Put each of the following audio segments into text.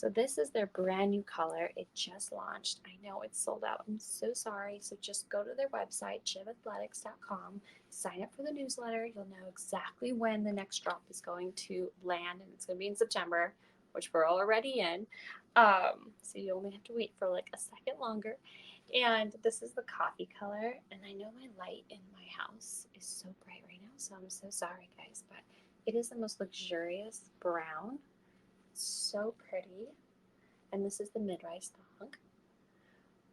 So this is their brand new color. It just launched. I know it's sold out. I'm so sorry. So just go to their website, jivathletics.com, sign up for the newsletter. You'll know exactly when the next drop is going to land, and it's going to be in September, which we're already in. So you only have to wait for like a second longer. And this is the coffee color. And I know my light in my house is so bright right now, so I'm so sorry, guys, but it is the most luxurious brown. It's so pretty. And this is the mid-rise thong.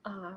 Um,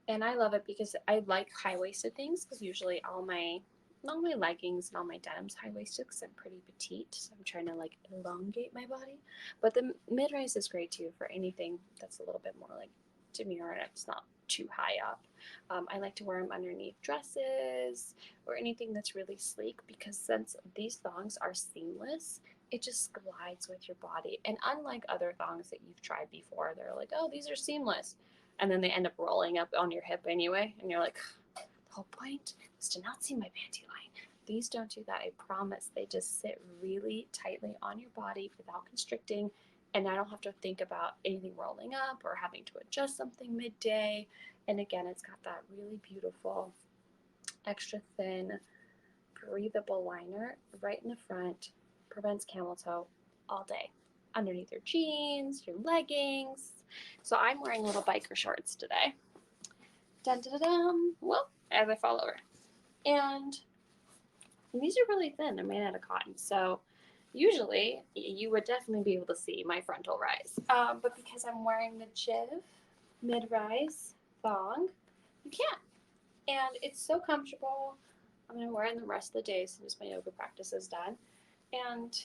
and I love it because I like high-waisted things because usually all my leggings and all my denim's high-waisted because I'm pretty petite, so I'm trying to like elongate my body. But the mid-rise is great too for anything that's a little bit more like demure and it's not too high up. I like to wear them underneath dresses or anything that's really sleek because since these thongs are seamless, it just glides with your body. And unlike other thongs that you've tried before, they're like, oh, these are seamless. And then they end up rolling up on your hip anyway. And you're like, the whole point is to not see my panty line. These don't do that, I promise. They just sit really tightly on your body without constricting. And I don't have to think about anything rolling up or having to adjust something midday. And again, it's got that really beautiful, extra thin, breathable liner right in the front. Prevents camel toe all day. Underneath your jeans, your leggings. So I'm wearing little biker shorts today. Dun dun dun dun. Well, as I fall over. And these are really thin. They're made out of cotton. So usually you would definitely be able to see my frontal rise. But because I'm wearing the JIV mid-rise thong, you can't. And it's so comfortable. I'm going to wear it the rest of the day as soon as my yoga practice is done. And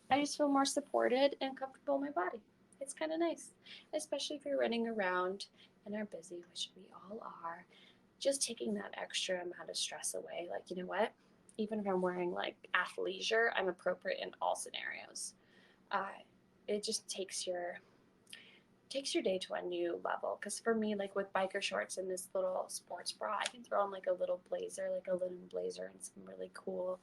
I just feel more supported and comfortable in my body. It's kind of nice, especially if you're running around and are busy, which we all are. Just taking that extra amount of stress away. Like, you know what? Even if I'm wearing like athleisure, I'm appropriate in all scenarios. Uh, it just takes your day to a new level. Because for me, like with biker shorts and this little sports bra, I can throw on like a little blazer, like a linen blazer, and some really cool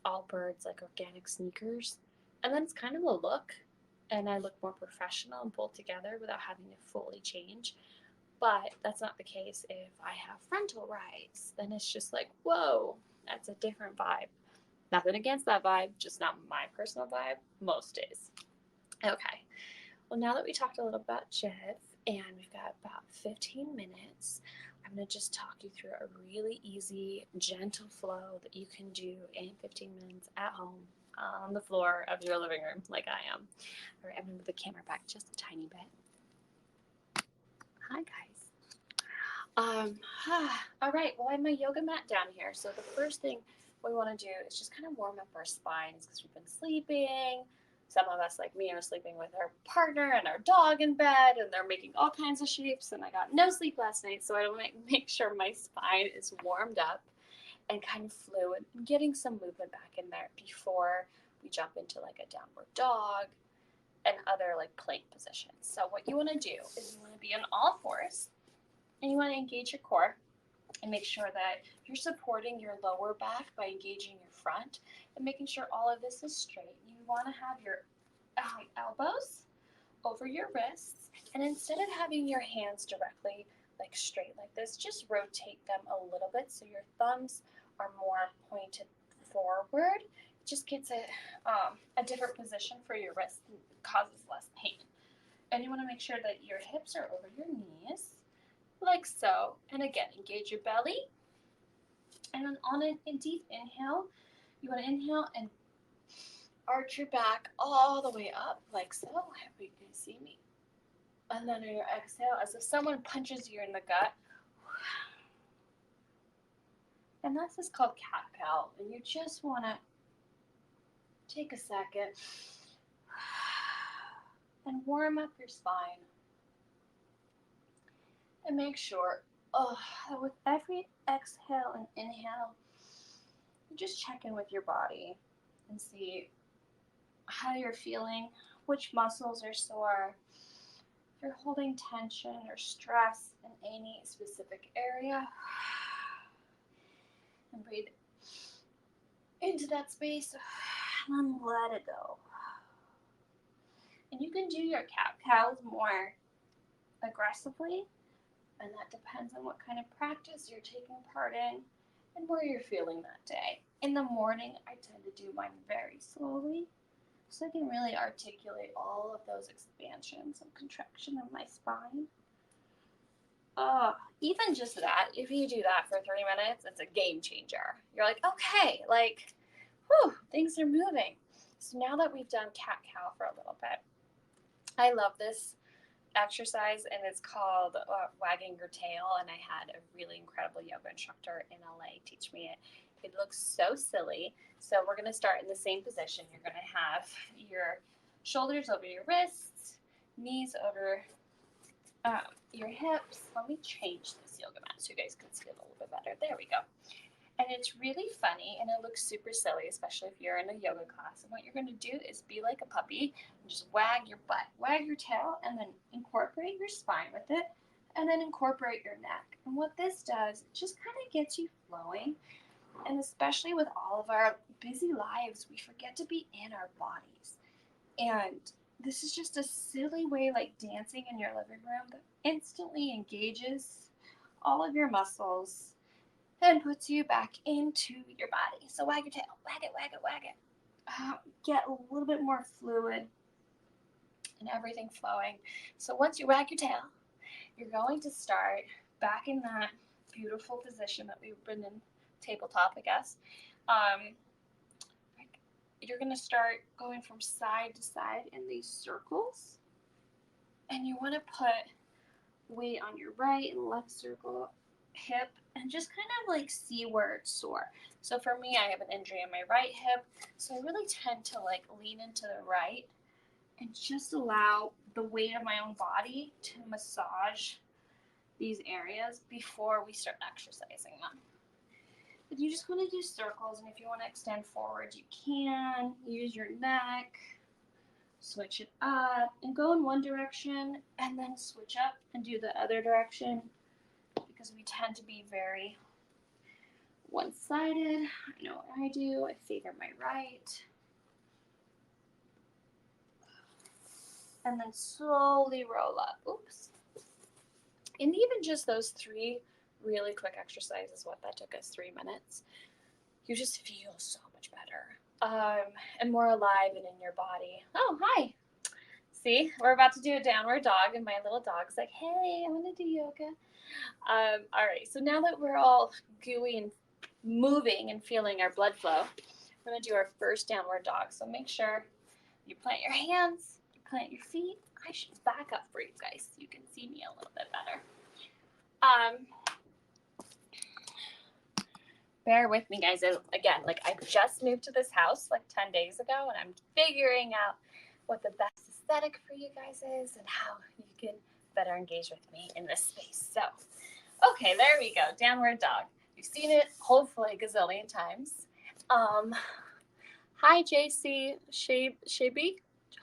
all birds, like organic sneakers. And then it's kind of a look, and I look more professional and pulled together without having to fully change. But that's not the case if I have frontal rise. Then it's just like, whoa, that's a different vibe. Nothing against that vibe, just not my personal vibe most days. Okay, well, now that we talked a little about JIV and we've got about 15 minutes, I'm going to just talk you through a really easy, gentle flow that you can do in 15 minutes at home on the floor of your living room like I am. All right, I'm going to move the camera back just a tiny bit. Hi, guys. Um, all right, well, I have my yoga mat down here. So the first thing we want to do is just kind of warm up our spines because we've been sleeping. Some of us, like me, are sleeping with our partner and our dog in bed, and they're making all kinds of shapes. And I got no sleep last night, so I want to make sure my spine is warmed up and kind of fluid, and getting some movement back in there before we jump into like a downward dog and other like plank positions. So what you want to do is you want to be on all fours, and you want to engage your core and make sure that you're supporting your lower back by engaging your front and making sure all of this is straight. You want to have your elbows over your wrists, and instead of having your hands directly like straight like this, just rotate them a little bit so your thumbs are more pointed forward. It just gets a different position for your wrist and causes less pain. And you want to make sure that your hips are over your knees like so. And again, engage your belly. And then on a deep inhale, you want to inhale and arch your back all the way up like so. I hope you can see me. And then on your exhale, as if someone punches you in the gut. And this is called cat-cow. And you just want to take a second and warm up your spine. And make sure that with every exhale and inhale, you just check in with your body and see how you're feeling, which muscles are sore, if you're holding tension or stress in any specific area. And breathe into that space and then let it go. And you can do your cat-cows more aggressively, and that depends on what kind of practice you're taking part in and where you're feeling that day. In the morning, I tend to do mine very slowly so I can really articulate all of those expansions and contraction of my spine. Even just that, if you do that for 30 minutes, it's a game changer. You're like, okay, like, whew, things are moving. So now that we've done cat-cow for a little bit, I love this exercise, and it's called wagging your tail, and I had a really incredible yoga instructor in LA teach me it. It looks so silly. So we're going to start in the same position. You're going to have your shoulders over your wrists, knees over your hips. Let me change this yoga mat so you guys can see it a little bit better. There we go. And it's really funny, and it looks super silly, especially if you're in a yoga class. And what you're going to do is be like a puppy and just wag your butt, wag your tail, and then incorporate your spine with it, and then incorporate your neck. And what this does, it just kind of gets you flowing. And especially with all of our busy lives, we forget to be in our bodies. And this is just a silly way, like dancing in your living room, that instantly engages all of your muscles and puts you back into your body. So wag your tail, wag it, wag it, wag it. Get a little bit more fluid and everything flowing. So once you wag your tail, you're going to start back in that beautiful position that we've been in, tabletop, I guess. You're going to start going from side to side in these circles. And you want to put weight on your right and left circle, hip, and just kind of like see where it's sore. So for me, I have an injury in my right hip, so I really tend to like lean into the right and just allow the weight of my own body to massage these areas before we start exercising them. But you just want to do circles, and if you want to extend forward, you can use your neck, switch it up, and go in one direction, and then switch up and do the other direction, because we tend to be very one-sided. I know what I do. I favor my right. And then slowly roll up. Oops. And even just those 3 really quick exercises, what that took us 3 minutes, you just feel so much better and more alive and in your body. Oh, hi. See, we're about to do a downward dog, and my little dog's like, hey, I want to do yoga. All right, so now that we're all gooey and moving and feeling our blood flow, we're going to do our first downward dog. So make sure you plant your hands, you plant your feet. I should back up for you guys so you can see me a little bit better. Bear with me, guys. Again, like I just moved to this house like 10 days ago, and I'm figuring out what the best aesthetic for you guys is and how you can better engage with me in this space. So, okay, there we go. Downward dog. You've seen it hopefully a gazillion times. Hi, JC Shabi.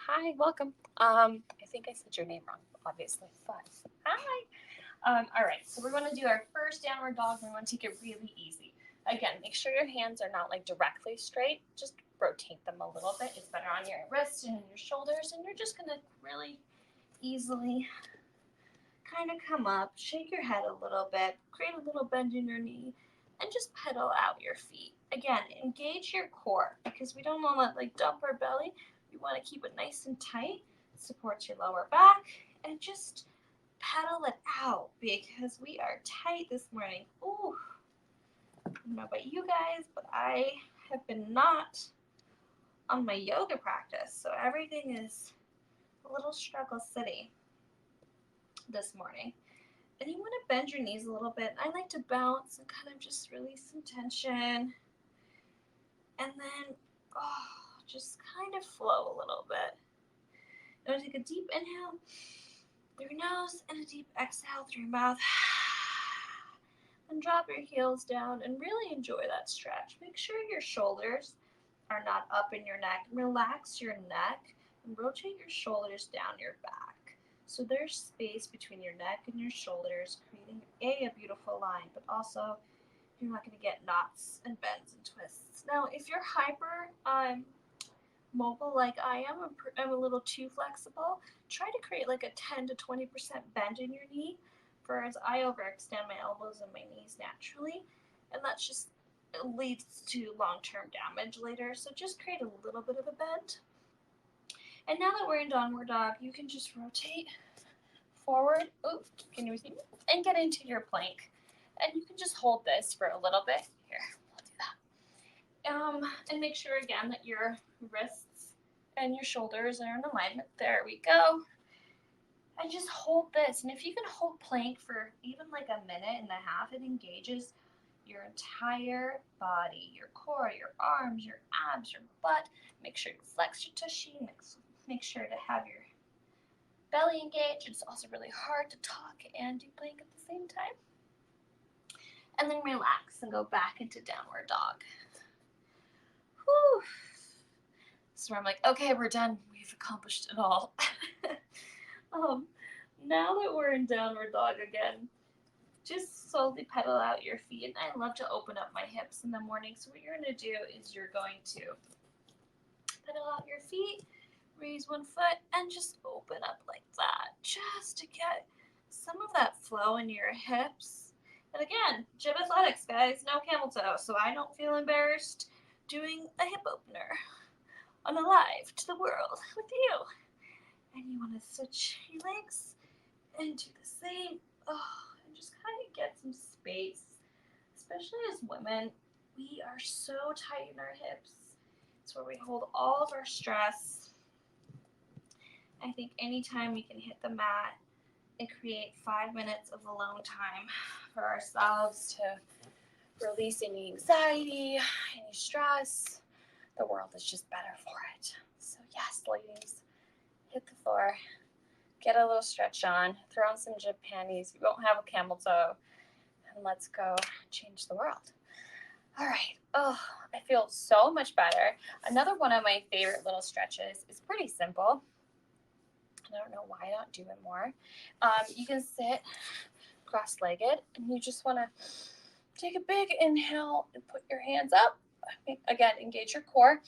Hi, welcome. I think I said your name wrong, obviously. But hi. All right, so we're going to do our first downward dog. We want to take it really easy. Again, make sure your hands are not like directly straight. Just rotate them a little bit. It's better on your wrists and your shoulders, and you're just going to really easily kind of come up, shake your head a little bit, create a little bend in your knee, and just pedal out your feet. Again, engage your core, because we don't want to like dump our belly. We want to keep it nice and tight, support your lower back, and just pedal it out, because we are tight this morning. Ooh, I don't know about you guys, but I have been not on my yoga practice, so everything is a little struggle city this morning. And you want to bend your knees a little bit. I like to bounce and kind of just release some tension, and then just kind of flow a little bit. Now take a deep inhale through your nose and a deep exhale through your mouth. And drop your heels down and really enjoy that stretch. Make sure your shoulders are not up in your neck. Relax your neck and rotate your shoulders down your back. So there's space between your neck and your shoulders, creating a beautiful line, but also you're not going to get knots and bends and twists. Now, if you're hyper mobile like I am, I'm a little too flexible, try to create like a 10 to 20% bend in your knee, whereas I overextend my elbows and my knees naturally, and that just leads to long-term damage later. So just create a little bit of a bend. And now that we're in downward dog, you can just rotate forward. Oh, can you see me? And get into your plank. And you can just hold this for a little bit. Here, we'll do that. And make sure again that your wrists and your shoulders are in alignment. There we go. And just hold this. And if you can hold plank for even like a minute and a half, it engages your entire body, your core, your arms, your abs, your butt. Make sure you flex your tushy. Make sure to have your belly engaged. It's also really hard to talk and do plank at the same time. And then relax and go back into downward dog. Whew. So I'm like, okay, we're done. We've accomplished it all. Now that we're in downward dog again, just slowly pedal out your feet. And I love to open up my hips in the morning. So what you're going to do is you're going to pedal out your feet, raise one foot, and just open up like that, just to get some of that flow in your hips. And again, JIV Athletics, guys, no camel toe, so I don't feel embarrassed doing a hip opener on a live to the world with you. And you want to switch your legs and do the same. And just kind of get some space. Especially as women, we are so tight in our hips. It's where we hold all of our stress. I think anytime we can hit the mat and create 5 minutes of alone time for ourselves to release any anxiety, any stress, the world is just better for it. So yes, ladies, hit the floor, get a little stretch on, throw on some JIV panties, you won't have a camel toe, and let's go change the world. All right. Oh, I feel so much better. Another one of my favorite little stretches is pretty simple. I don't know why I don't do it more. You can sit cross-legged, and you just want to take a big inhale and put your hands up. Again, engage your core.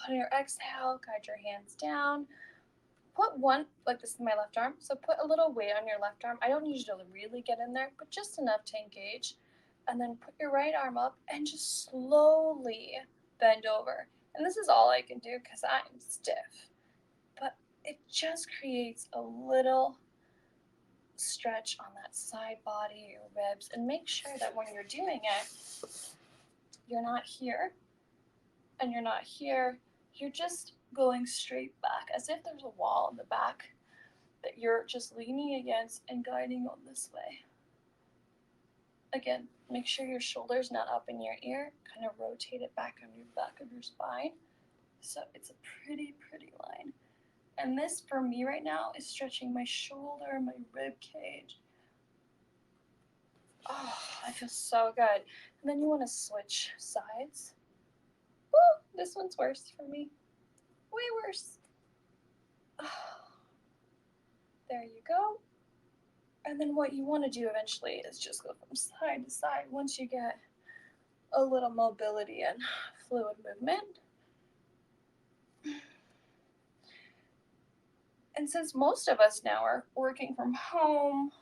On your exhale, guide your hands down. Put one, like this is my left arm, so put a little weight on your left arm. I don't need you to really get in there, but just enough to engage. And then put your right arm up and just slowly bend over. And this is all I can do because I'm stiff. But it just creates a little stretch on that side body, your ribs, and make sure that when you're doing it, you're not here and you're not here. You're just going straight back as if there's a wall in the back that you're just leaning against and guiding on this way. Again, make sure your shoulder's not up in your ear. Kind of rotate it back on your back of your spine. So it's a pretty line. And this, for me right now, is stretching my shoulder, my rib cage. Oh, I feel so good. And then you want to switch sides. Woo, this one's worse for me. Way worse. Oh, there you go. And then what you want to do eventually is just go from side to side once you get a little mobility and fluid movement. And since most of us now are working from home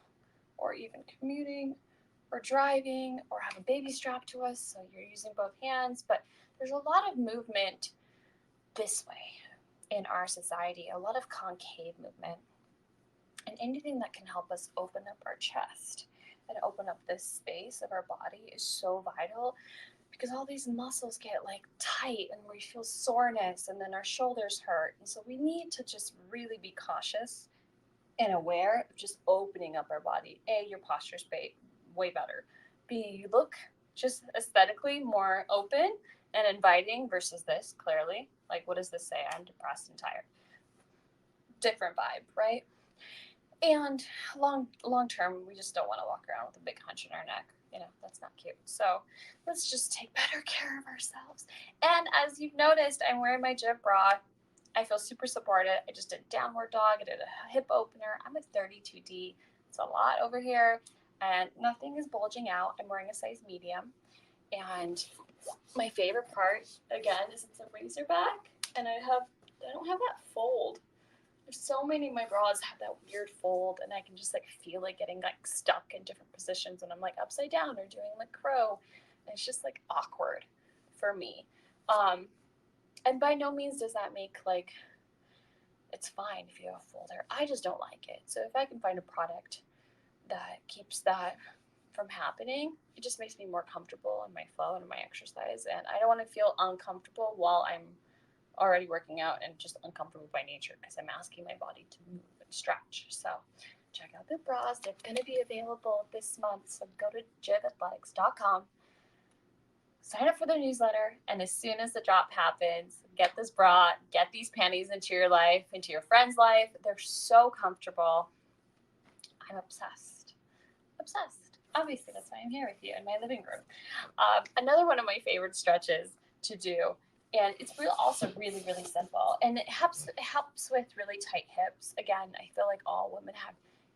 or even commuting or driving or have a baby strapped to us, so you're using both hands, but there's a lot of movement this way in our society, a lot of concave movement. And anything that can help us open up our chest and open up this space of our body is so vital, because all these muscles get like tight and we feel soreness and then our shoulders hurt. And so we need to just really be cautious and aware of just opening up our body. A, your posture's way better. B, you look just aesthetically more open and inviting versus this, clearly. Like, what does this say? I'm depressed and tired. Different vibe, right? And long term, we just don't want to walk around with a big hunch in our neck. You know, that's not cute. So let's just take better care of ourselves. And as you've noticed, I'm wearing my JIV bra. I feel super supported. I just did downward dog. I did a hip opener. I'm a 32D. It's a lot over here, and nothing is bulging out. I'm wearing a size medium. And my favorite part, again, is it's a razor back, and I don't have that fold. There's so many of my bras have that weird fold, and I can just like feel it getting like stuck in different positions when I'm like upside down or doing like crow. And it's just like awkward for me. And by no means does that make like it's fine if you have a folder. I just don't like it. So if I can find a product that keeps that from happening, it just makes me more comfortable in my flow and in my exercise. And I don't want to feel uncomfortable while I'm already working out and just uncomfortable by nature because I'm asking my body to move and stretch. So check out the bras. They're going to be available this month. So go to jivathletics.com, sign up for their newsletter, and as soon as the drop happens, get this bra, get these panties into your life, into your friend's life. They're so comfortable. I'm obsessed. Obsessed. Obviously, that's why I'm here with you in my living room. Another one of my favorite stretches to do, and it's also really, really simple, and it helps with really tight hips. Again, I feel like all women have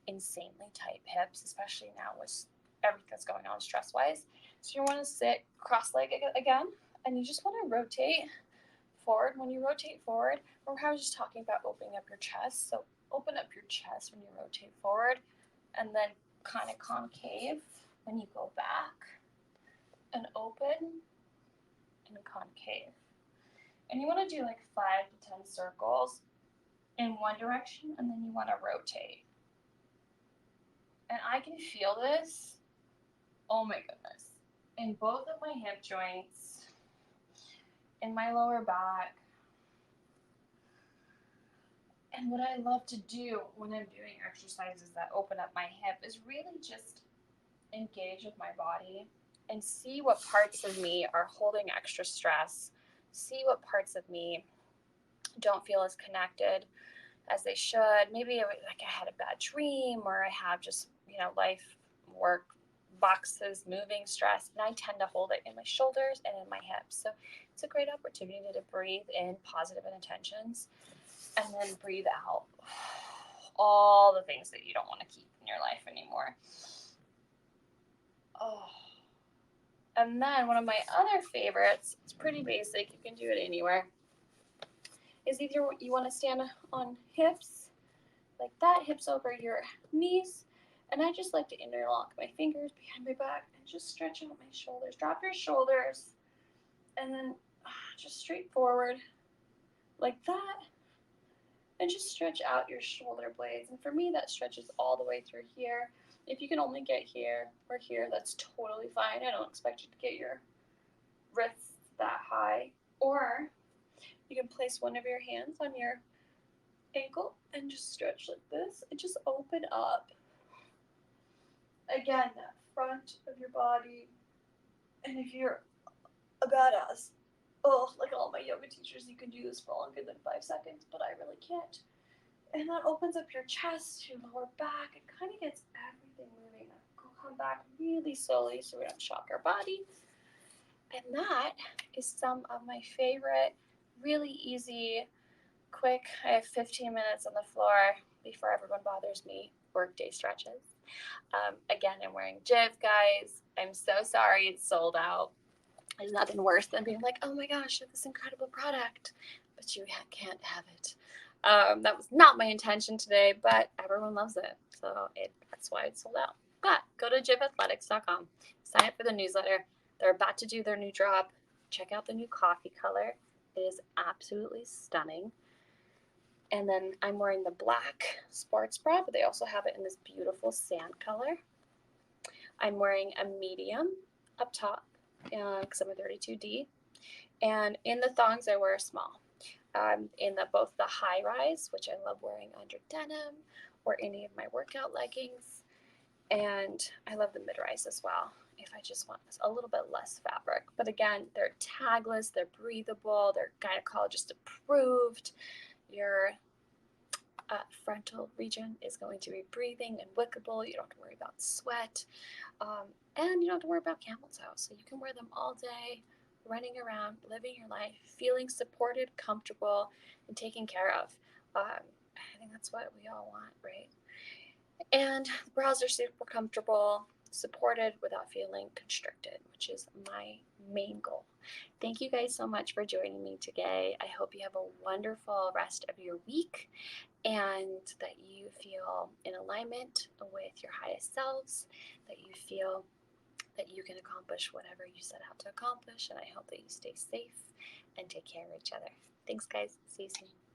insanely tight hips, especially now with everything that's going on stress-wise. So you want to sit cross-legged again, and you just want to rotate forward. When you rotate forward, remember how I was just talking about opening up your chest? So open up your chest when you rotate forward, and then kind of concave when you go back, and open and concave. And you want to do like 5 to 10 circles in one direction, and then you want to rotate. And I can feel this, oh my goodness, in both of my hip joints, in my lower back. And what I love to do when I'm doing exercises that open up my hip is really just engage with my body and see what parts of me are holding extra stress, see what parts of me don't feel as connected as they should. Maybe like I had a bad dream, or I have just, life, work, boxes, moving stress, and I tend to hold it in my shoulders and in my hips. So it's a great opportunity to breathe in positive intentions and then breathe out all the things that you don't want to keep in your life anymore. Oh. And then one of my other favorites, it's pretty basic, you can do it anywhere, is either you want to stand on hips, like that, hips over your knees, and I just like to interlock my fingers behind my back and just stretch out my shoulders. Drop your shoulders, and then just straight forward, like that, and just stretch out your shoulder blades. And for me, that stretches all the way through here. If you can only get here or here, that's totally fine. I don't expect you to get your wrists that high. Or you can place one of your hands on your ankle and just stretch like this and just open up. Again, that front of your body. And if you're a badass, like all my yoga teachers, you can do this for longer than 5 seconds, but I really can't. And that opens up your chest, your lower back. It kind of gets everything moving. Come back really slowly so we don't shock our body. And that is some of my favorite, really easy, quick, I have 15 minutes on the floor before everyone bothers me, workday stretches. Again, I'm wearing JIV, guys. I'm so sorry it's sold out. There's nothing worse than being like, oh my gosh, I have this incredible product, but you can't have it. That was not my intention today, but everyone loves it. So that's why it's sold out. But go to jivathletics.com, sign up for the newsletter. They're about to do their new drop. Check out the new coffee color. It is absolutely stunning. And then I'm wearing the black sports bra, but they also have it in this beautiful sand color. I'm wearing a medium up top because I'm a 32D. And in the thongs, I wear a small. In both the high rise, which I love wearing under denim, or any of my workout leggings. And I love the mid-rise as well, if I just want a little bit less fabric. But again, they're tagless, they're breathable, they're gynecologist approved. Your frontal region is going to be breathing and wickable. You don't have to worry about sweat. And you don't have to worry about Cameltoe. So you can wear them all day, running around, living your life, feeling supported, comfortable, and taken care of. I think that's what we all want, right? And the bras are super comfortable. supported without feeling constricted, which is my main goal. Thank you guys so much for joining me today. I hope you have a wonderful rest of your week and that you feel in alignment with your highest selves, that you feel that you can accomplish whatever you set out to accomplish, and I hope that you stay safe and take care of each other. Thanks, guys. See you soon.